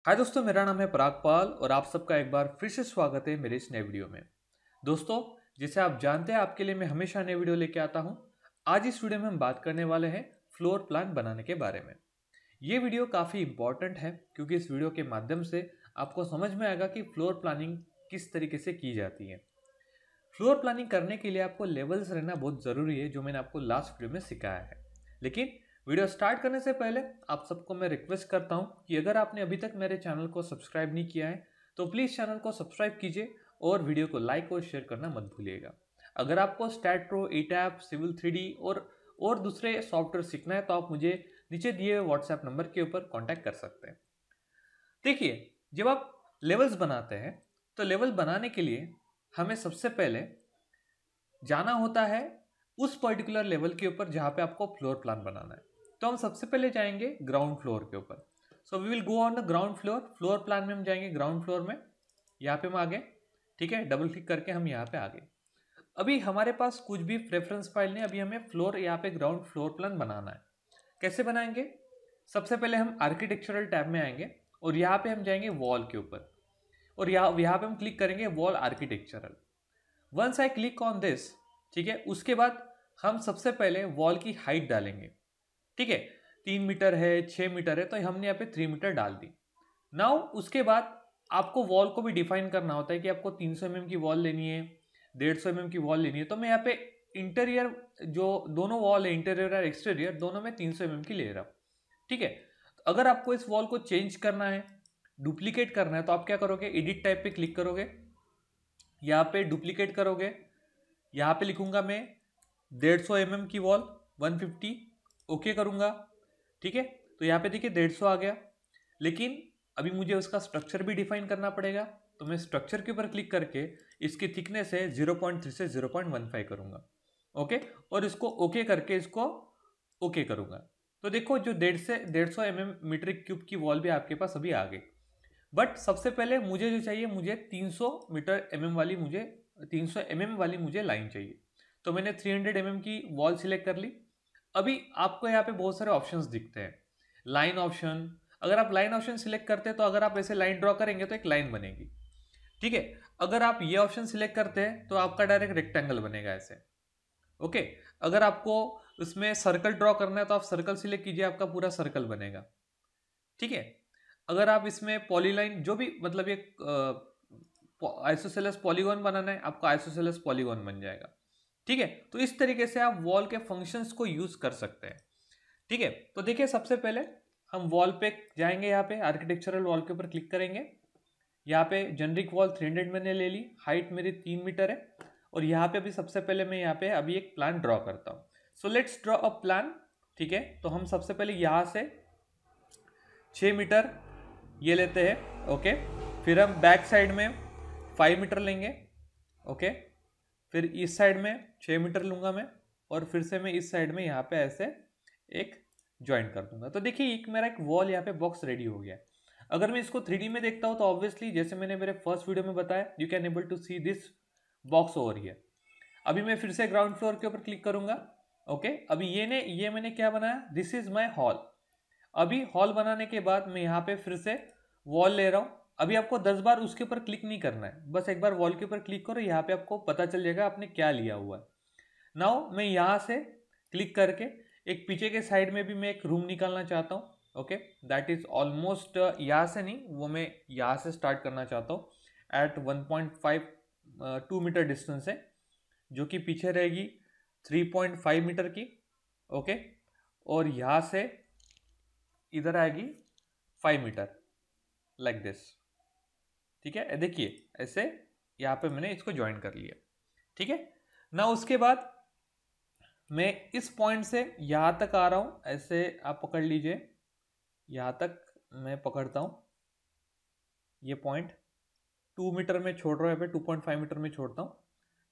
हाय दोस्तों, मेरा नाम है परागपाल और आप सबका एक बार फिर से स्वागत है मेरे इस नए वीडियो में। दोस्तों, जैसे आप जानते हैं आपके लिए मैं हमेशा नए वीडियो लेके आता हूं। आज इस वीडियो में हम बात करने वाले हैं फ्लोर प्लान बनाने के बारे में। ये वीडियो काफ़ी इंपॉर्टेंट है क्योंकि इस वीडियो के माध्यम से आपको समझ में आएगा कि फ्लोर प्लानिंग किस तरीके से की जाती है। फ्लोर प्लानिंग करने के लिए आपको लेवल्स रहना बहुत ज़रूरी है, जो मैंने आपको लास्ट वीडियो में सिखाया है। लेकिन वीडियो स्टार्ट करने से पहले आप सबको मैं रिक्वेस्ट करता हूं कि अगर आपने अभी तक मेरे चैनल को सब्सक्राइब नहीं किया है तो प्लीज़ चैनल को सब्सक्राइब कीजिए और वीडियो को लाइक और शेयर करना मत भूलिएगा। अगर आपको स्टैट प्रो, एटैप, सिविल 3D और दूसरे सॉफ्टवेयर सीखना है तो आप मुझे नीचे दिए हुए व्हाट्सएप नंबर के ऊपर कॉन्टैक्ट कर सकते हैं। देखिए, जब आप लेवल्स बनाते हैं तो लेवल बनाने के लिए हमें सबसे पहले जाना होता है उस पर्टिकुलर लेवल के ऊपर जहाँ पे आपको फ्लोर प्लान बनाना है। तो हम सबसे पहले जाएंगे ग्राउंड फ्लोर के ऊपर। So we will go on the ground floor. Floor plan में हम जाएंगे ग्राउंड फ्लोर में। यहाँ पे हम आ गए। ठीक है, डबल क्लिक करके हम यहाँ पे आ गए। अभी हमारे पास कुछ भी प्रेफरेंस फाइल नहीं, अभी हमें फ्लोर यहाँ पे ग्राउंड फ्लोर प्लान बनाना है। कैसे बनाएंगे? सबसे पहले हम आर्किटेक्चरल टैब में आएंगे और यहाँ पे हम जाएंगे वॉल के ऊपर और यहाँ पे हम क्लिक करेंगे wall architectural. Once I click on this, ठीक है, उसके बाद हम सबसे पहले वॉल की हाइट डालेंगे। ठीक है, 3 मीटर है, 6 मीटर है, तो हमने यहाँ पे 3 मीटर डाल दी। नाउ उसके बाद आपको वॉल को भी डिफाइन करना होता है कि आपको 300 mm की वॉल लेनी है, 150 mm की वॉल लेनी है। तो मैं यहाँ पे इंटीरियर जो दोनों वॉल है, इंटीरियर और एक्सटीरियर, दोनों में 300 mm की ले रहा हूँ। ठीक है, तो अगर आपको इस वॉल को चेंज करना है, डुप्लीकेट करना है, तो आप क्या करोगे? एडिट टाइप पे क्लिक करोगे, यहाँ पे डुप्लीकेट करोगे, यहाँ पे लिखूंगा मैं 150 mm की वॉल 150, ओके करूंगा। ठीक है, तो यहाँ पे देखिए 150 आ गया। लेकिन अभी मुझे उसका स्ट्रक्चर भी डिफाइन करना पड़ेगा, तो मैं स्ट्रक्चर के ऊपर क्लिक करके इसकी थिकनेस है 0.3 से 0.15 करूंगा। ओके, और इसको ओके करके इसको ओके करूंगा। तो देखो, जो 150 मीटर क्यूब की वॉल भी आपके पास अभी आ गई। बट सबसे पहले मुझे जो चाहिए, मुझे 300 मीटर वाली मुझे 300 वाली मुझे लाइन चाहिए। तो मैंने 300 की वॉल सिलेक्ट कर ली। अभी आपको यहाँ पे बहुत सारे ऑप्शंस दिखते हैं। लाइन ऑप्शन, अगर आप लाइन ऑप्शन सिलेक्ट करते हैं तो अगर आप ऐसे लाइन ड्रॉ करेंगे तो एक लाइन बनेगी। ठीक है, अगर आप ये ऑप्शन सिलेक्ट करते हैं तो आपका डायरेक्ट रेक्टेंगल बनेगा ऐसे। ओके, अगर आपको उसमें सर्कल ड्रॉ करना है तो आप सर्कल सिलेक्ट कीजिए, आपका पूरा सर्कल बनेगा। ठीक है, अगर आप इसमें पॉलीलाइन जो भी मतलब ये आइसोसेलेस पॉलीगॉन बनाना है, आपका आइसोसेलेस पॉलीगॉन बन जाएगा। ठीक है, तो इस तरीके से आप वॉल के फंक्शंस को यूज कर सकते हैं। ठीक है, तो देखिए सबसे पहले हम वॉल पे जाएंगे, यहाँ पे आर्किटेक्चरल वॉल के ऊपर क्लिक करेंगे। यहाँ पे जेनरिक वॉल 300 मैंने ले ली, हाइट मेरी 3 मीटर है। और यहाँ पे अभी सबसे पहले मैं यहाँ पे अभी एक प्लान ड्रॉ करता हूँ। So let's draw a plan. ठीक है, तो हम सबसे पहले यहाँ से 6 मीटर ये लेते हैं। ओके, फिर हम बैक साइड में 5 मीटर लेंगे। ओके, फिर इस साइड में 6 मीटर लूंगा मैं, और फिर से मैं इस साइड में यहाँ पे ऐसे एक ज्वाइंट कर दूंगा। तो देखिए एक मेरा एक वॉल यहाँ पे बॉक्स रेडी हो गया है। अगर मैं इसको 3D में देखता हूँ तो ऑब्वियसली जैसे मैंने मेरे फर्स्ट वीडियो में बताया, you can able to see this box over here. अभी मैं फिर से ग्राउंड फ्लोर के ऊपर क्लिक करूंगा। ओके, अभी ये मैंने क्या बनाया, दिस इज माई हॉल। अभी हॉल बनाने के बाद मैं यहाँ पे फिर से वॉल ले रहा हूँ। अभी आपको 10 बार उसके ऊपर क्लिक नहीं करना है, बस एक बार वॉल के ऊपर क्लिक करो, यहाँ पे आपको पता चल जाएगा आपने क्या लिया हुआ है। नाउ मैं यहाँ से क्लिक करके एक पीछे के साइड में भी मैं एक रूम निकालना चाहता हूँ। ओके, दैट इज ऑलमोस्ट यहाँ से नहीं, वो मैं यहाँ से स्टार्ट करना चाहता हूँ एट 1.2 मीटर डिस्टेंस है, जो कि पीछे रहेगी 3.5 मीटर की। ओके, और यहाँ से इधर आएगी 5 मीटर, लाइक दिस। ठीक है, देखिए ऐसे यहाँ पे मैंने इसको ज्वाइन कर लिया। ठीक है ना, उसके बाद मैं इस पॉइंट से यहाँ तक आ रहा हूँ, ऐसे आप पकड़ लीजिए, यहाँ तक मैं पकड़ता हूँ। ये पॉइंट 2 मीटर में छोड़ रहा हूँ, यहाँ पे 2.5 मीटर में छोड़ता हूँ।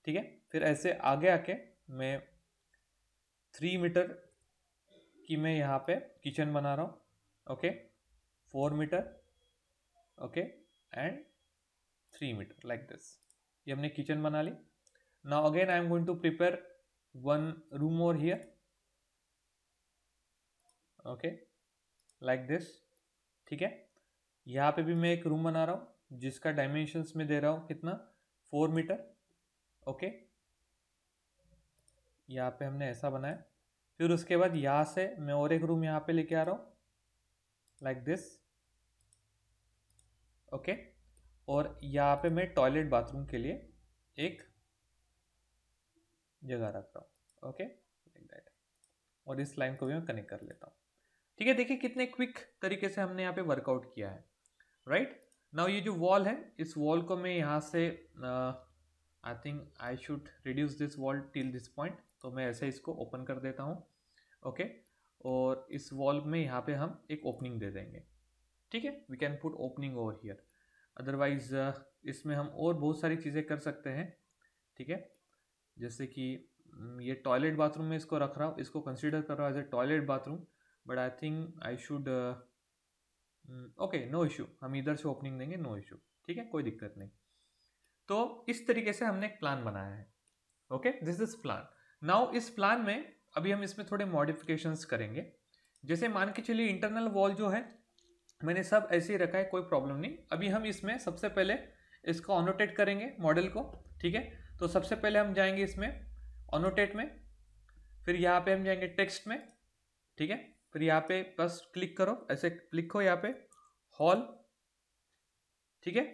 ठीक है, फिर ऐसे आगे आके मैं 3 मीटर की मैं यहाँ पे किचन बना रहा हूँ। Okay, 4 meter, okay, and 3 meter like this. ये हमने किचन बना ली। Now again I am going to prepare one room over here. Okay, like this. ठीक है, यहाँ पे भी मैं एक रूम बना रहा हूँ जिसका डायमेंशंस में दे रहा हूँ कितना, 4 मीटर। ओके, यहाँ पे हमने ऐसा बनाया। फिर उसके बाद यहाँ से मैं और एक रूम यहाँ पे लेके आ रहा हूँ लाइक दिस। ओके, और यहाँ पे मैं टॉयलेट बाथरूम के लिए एक जगह रख रहा हूँ। ओके लाइक दैट, और इस लाइन को भी मैं कनेक्ट कर लेता हूँ। ठीक है, देखिए कितने क्विक तरीके से हमने यहाँ पे वर्कआउट किया है, राइट। नाउ ये जो वॉल है, इस वॉल को मैं यहाँ से आई think I should reduce this wall till this point, तो मैं ऐसे इसको ओपन कर देता हूँ। ओके, और इस वॉल में यहाँ पे हम एक ओपनिंग दे देंगे। ठीक है, we can put opening over here. Otherwise इसमें हम और बहुत सारी चीज़ें कर सकते हैं। ठीक है, जैसे कि ये टॉयलेट बाथरूम में इसको रख रहा हूँ, इसको कंसीडर कर रहा हूँ as a toilet bathroom, but I think I should okay, no issue, हम इधर से ओपनिंग देंगे, नो इशू। ठीक है, कोई दिक्कत नहीं। तो इस तरीके से हमने एक प्लान बनाया है। Okay, this is plan. Now इस प्लान में अभी हम इसमें थोड़े मॉडिफिकेशंस करेंगे। जैसे मान के चलिए इंटरनल वॉल जो है मैंने सब ऐसे ही रखा है, कोई प्रॉब्लम नहीं। अभी हम इसमें सबसे पहले इसको ऑनोटेट करेंगे मॉडल को। ठीक है, तो सबसे पहले हम जाएंगे इसमें ऑनोटेट में, फिर यहाँ पे हम जाएंगे टेक्स्ट में। ठीक है, फिर यहाँ पे बस क्लिक करो, ऐसे लिखो यहाँ पे हॉल। ठीक है,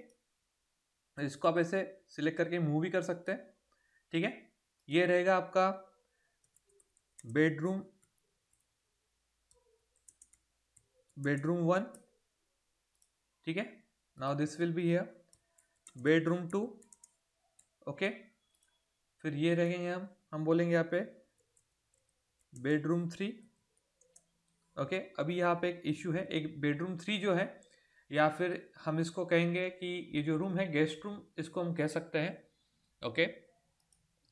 इसको आप ऐसे सिलेक्ट करके मूव भी कर सकते हैं। ठीक है, ये रहेगा आपका बेडरूम 1। ठीक है, now this will be here bedroom 2। Okay, फिर ये रहेंगे हम बोलेंगे यहाँ पे बेडरूम 3। ओके, अभी यहाँ पे एक इश्यू है, एक बेडरूम 3 जो है, या फिर हम इसको कहेंगे कि ये जो रूम है गेस्ट रूम, इसको हम कह सकते हैं। Okay,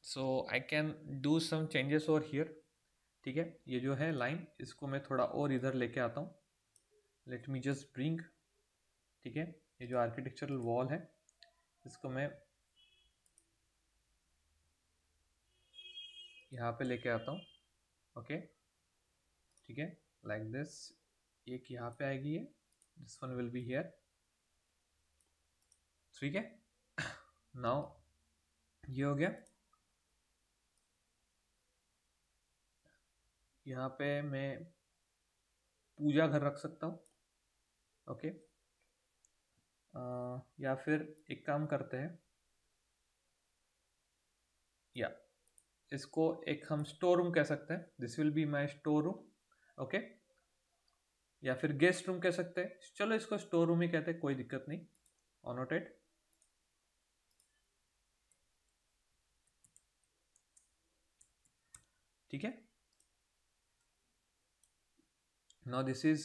so I can do some changes over here. ठीक है, ये जो है लाइन, इसको मैं थोड़ा और इधर लेके आता हूँ। Let me just bring. ठीक है, ये जो आर्किटेक्चरल वॉल है इसको मैं यहाँ पे लेके आता हूँ। ओके, ठीक है, लाइक दिस। एक यहाँ पे आएगी, ये this one will be here. ठीक है, नाउ ये हो गया। यहाँ पे मैं पूजा घर रख सकता हूँ। ओके, या फिर एक काम करते हैं, या इसको एक हम स्टोर रूम कह सकते हैं, this will be my store room. Okay, या फिर गेस्ट रूम कह सकते हैं, चलो इसको स्टोर रूम ही कहते हैं, कोई दिक्कत नहीं। ऑनोटेड। ठीक है, now this is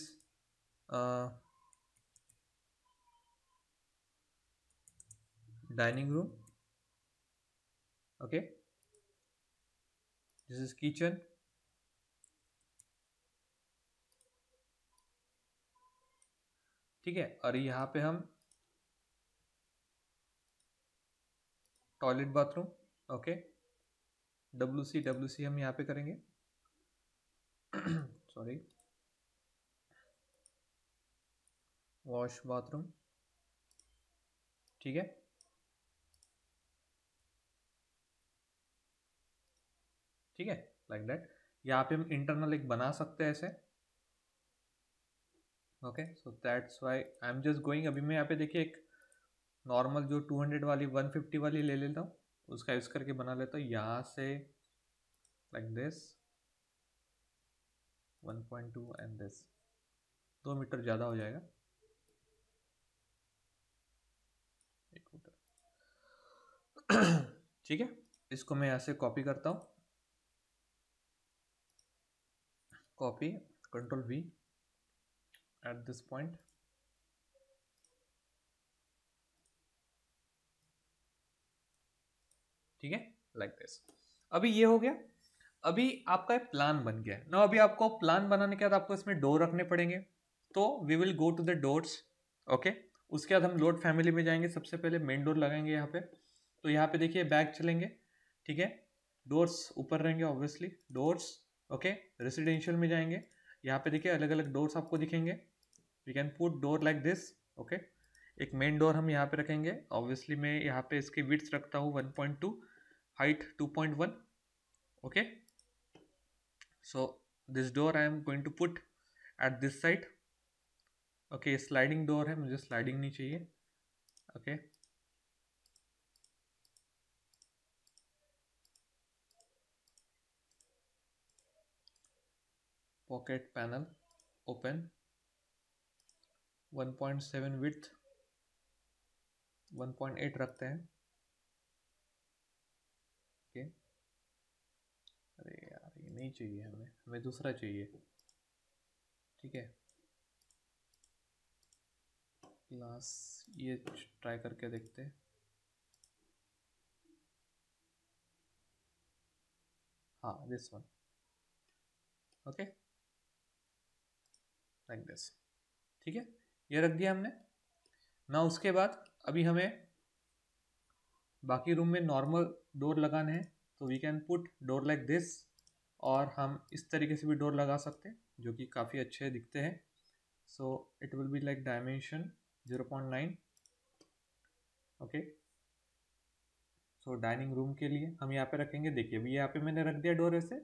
dining room. Okay, this is kitchen. ठीक है, और यहाँ पे हम टॉयलेट बाथरूम। ओके, WC हम यहाँ पे करेंगे सॉरी, वॉश बाथरूम। ठीक है, ठीक है, लाइक दैट। यहाँ पे हम इंटरनल एक बना सकते हैं ऐसे। Okay, so that's why I am just going. अभी मैं यहाँ पे देखिए एक नॉर्मल जो 200 वाली 150 वाली ले लेता हूँ, उसका यूज़ करके बना लेता हूँ यहाँ से like this 1.2 and this 2 metre ज़्यादा हो जाएगा, 1 मीटर। ठीक है, इसको मैं यहाँ से कॉपी करता हूँ, copy, Ctrl+V at this point. ठीक है, लाइक दिस। अभी ये हो गया, अभी आपका एक प्लान बन गया ना। अभी आपको प्लान बनाने के बाद आपको इसमें डोर रखने पड़ेंगे, तो we will go to the doors. Okay, उसके बाद हम लोड फैमिली में जाएंगे, सबसे पहले मेन डोर लगाएंगे यहाँ पे। तो यहाँ पे देखिए बैक चलेंगे। ठीक है, डोर्स ऊपर रहेंगे ऑब्वियसली, डोर्स। ओके, रेसिडेंशियल में जाएंगे, यहाँ पे देखिए अलग अलग डोर्स आपको दिखेंगे। We can put door like this. Okay. एक मेन डोर हम यहाँ पे रखेंगे, ऑब्वियसली मैं यहाँ पे इसकी विड्थ रखता हूँ 1.2, height 2.1। Okay, so this door I am going to put at this side. Okay, sliding door है, मुझे स्लाइडिंग नहीं चाहिए। ओके, पॉकेट पैनल ओपन, 1.7 विड्थ, 1.8 रखते हैं। ओके, अरे यार ये नहीं चाहिए हमें, हमें दूसरा चाहिए। ठीक है, ग्लास ये ट्राई करके देखते हैं। हाँ, this one. Okay, like this. ठीक है, ये रख दिया हमने ना। उसके बाद अभी हमें बाकी रूम में नॉर्मल डोर लगाने हैं, तो we can put door like this, और हम इस तरीके से भी डोर लगा सकते हैं जो कि काफ़ी अच्छे दिखते हैं। So it will be like dimension 0.9। Okay, so dining room के लिए हम यहाँ पे रखेंगे। देखिए अभी यहाँ पे मैंने रख दिया डोर ऐसे।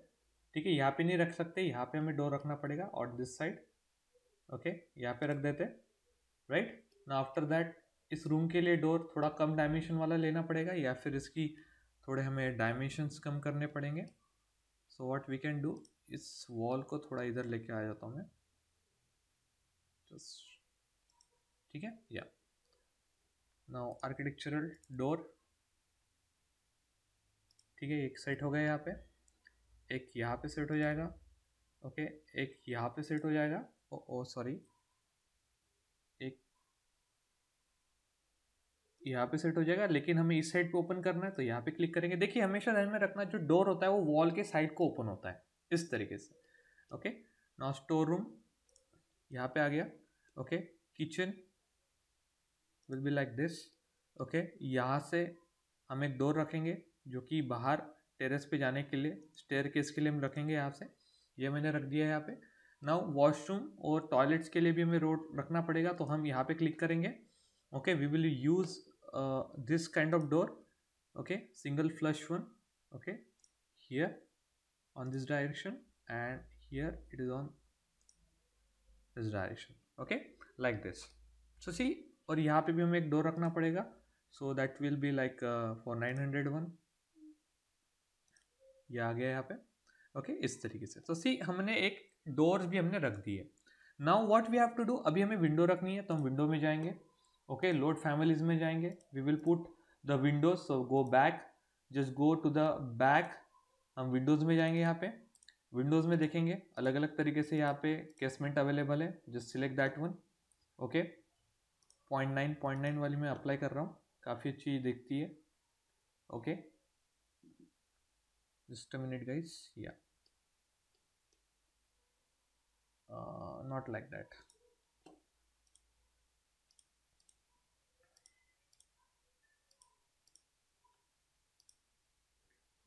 ठीक है, यहाँ पे नहीं रख सकते, यहाँ पे हमें डोर रखना पड़ेगा, और दिस साइड। ओके, यहाँ पे रख देते, राइट ना। आफ्टर दैट इस रूम के लिए डोर थोड़ा कम डायमेंशन वाला लेना पड़ेगा, या फिर इसकी थोड़े हमें डायमेंशंस कम करने पड़ेंगे। So what we can do, इस वॉल को थोड़ा इधर लेके आ जाता हूँ मैं, जस्ट। ठीक है, या नाउ आर्किटेक्चरल डोर। ठीक है, एक सेट हो गया यहाँ पे, एक यहाँ पे सेट हो जाएगा। ओके, एक यहाँ पे सेट हो जाएगा। ओ सॉरी, एक यहाँ पे सेट हो जाएगा, लेकिन हमें इस साइड पे ओपन करना है, तो यहाँ पे क्लिक करेंगे। देखिए हमेशा ध्यान में रखना, जो डोर होता है वो वॉल के साइड को ओपन होता है, इस तरीके से। ओके, नाउ स्टोर रूम यहाँ पे आ गया। Okay, kitchen will be like this. Okay, यहाँ से हम एक डोर रखेंगे जो कि बाहर टेरेस पे जाने के लिए, स्टेयरकेस के लिए हम रखेंगे यहाँ से। ये मैंने रख दिया है यहाँ पे। नाउ वॉशरूम और टॉयलेट्स के लिए भी हमें रोड रखना पड़ेगा, तो हम यहाँ पे क्लिक करेंगे। Okay, we will use this kind of door. Okay, single flush one. Okay, here on this direction, and here it is on this direction. Okay, like this. So see, और यहाँ पे भी हमें एक डोर रखना पड़ेगा, so that will be like for 901। ये आ गया यहाँ पे। ओके, इस तरीके से। तो सी हमने एक डोर्स भी हमने रख दी है। Now what we have to do, अभी हमें विंडो रखनी है, तो हम विंडो में जाएंगे। ओके, लोड फैमिलीज में जाएंगे, we will put the windows. So go back, just go to the back. हम विंडोज में जाएंगे, यहाँ पे विंडोज में देखेंगे अलग अलग तरीके से यहाँ पे केसमेंट अवेलेबल है, just select that one. Okay, 0.9 वाली मैं अप्लाई कर रहा हूँ, काफ़ी अच्छी दिखती है। Okay, just a minute guys, या not like that।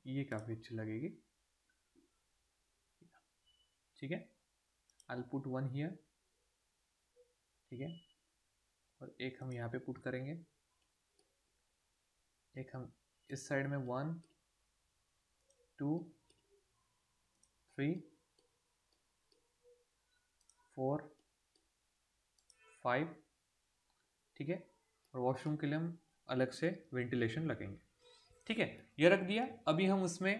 ये काफ़ी अच्छी लगेगी। ठीक है, आई पुट वन हियर। ठीक है, और एक हम यहाँ पे पुट करेंगे, एक हम इस साइड में 1 2 3 4 5। ठीक है, और वॉशरूम के लिए हम अलग से वेंटिलेशन लगेंगे। ठीक है, ये रख दिया। अभी हम उसमें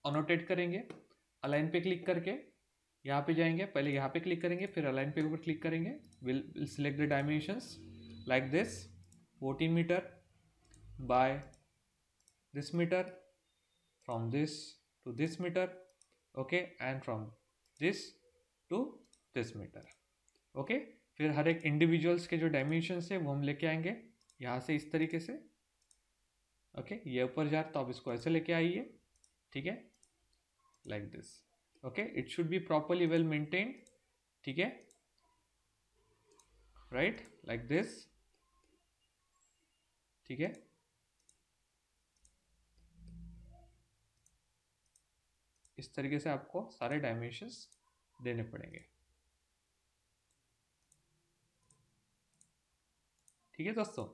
अनोटेट करेंगे, अलाइन पे क्लिक करके यहाँ पे जाएंगे, पहले यहाँ पे क्लिक करेंगे, फिर अलाइन पे ऊपर क्लिक करेंगे। Will select the dimensions like this, 14 metre by this metre, from this to this metre. Okay, and from this to this metre. Okay, फिर हर एक इंडिविजुअल्स के जो डायमेंशंस है वो हम लेके आएंगे यहाँ से, इस तरीके से। ओके, ये ऊपर जा रहा तो आप इसको ऐसे लेके आइए। ठीक है, like this. Okay, it should be properly well maintained. ठीक है, राइट, लाइक दिस। ठीक है, इस तरीके से आपको सारे डायमेंशंस देने पड़ेंगे। ठीक है दोस्तों,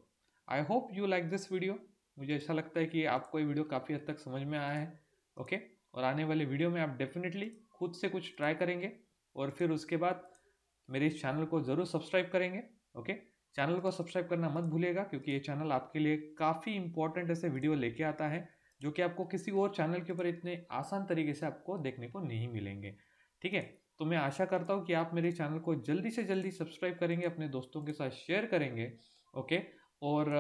I hope you like this video. मुझे ऐसा लगता है कि आपको ये वीडियो काफ़ी हद तक समझ में आया है। ओके, और आने वाले वीडियो में आप डेफिनेटली खुद से कुछ ट्राई करेंगे और फिर उसके बाद मेरे इस चैनल को ज़रूर सब्सक्राइब करेंगे। ओके, चैनल को सब्सक्राइब करना मत भूलिएगा, क्योंकि ये चैनल आपके लिए काफ़ी इंपॉर्टेंट ऐसे वीडियो लेके आता है जो कि आपको किसी और चैनल के ऊपर इतने आसान तरीके से आपको देखने को नहीं मिलेंगे। ठीक है, तो मैं आशा करता हूँ कि आप मेरे चैनल को जल्दी से जल्दी सब्सक्राइब करेंगे, अपने दोस्तों के साथ शेयर करेंगे। ओके, और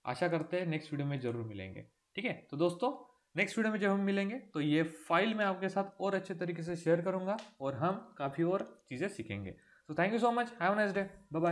आशा करते हैं नेक्स्ट वीडियो में ज़रूर मिलेंगे। ठीक है, तो दोस्तों नेक्स्ट वीडियो में जब हम मिलेंगे तो ये फाइल मैं आपके साथ और अच्छे तरीके से शेयर करूंगा और हम काफ़ी और चीज़ें सीखेंगे। So thank you so much. Have a nice day. Bye bye.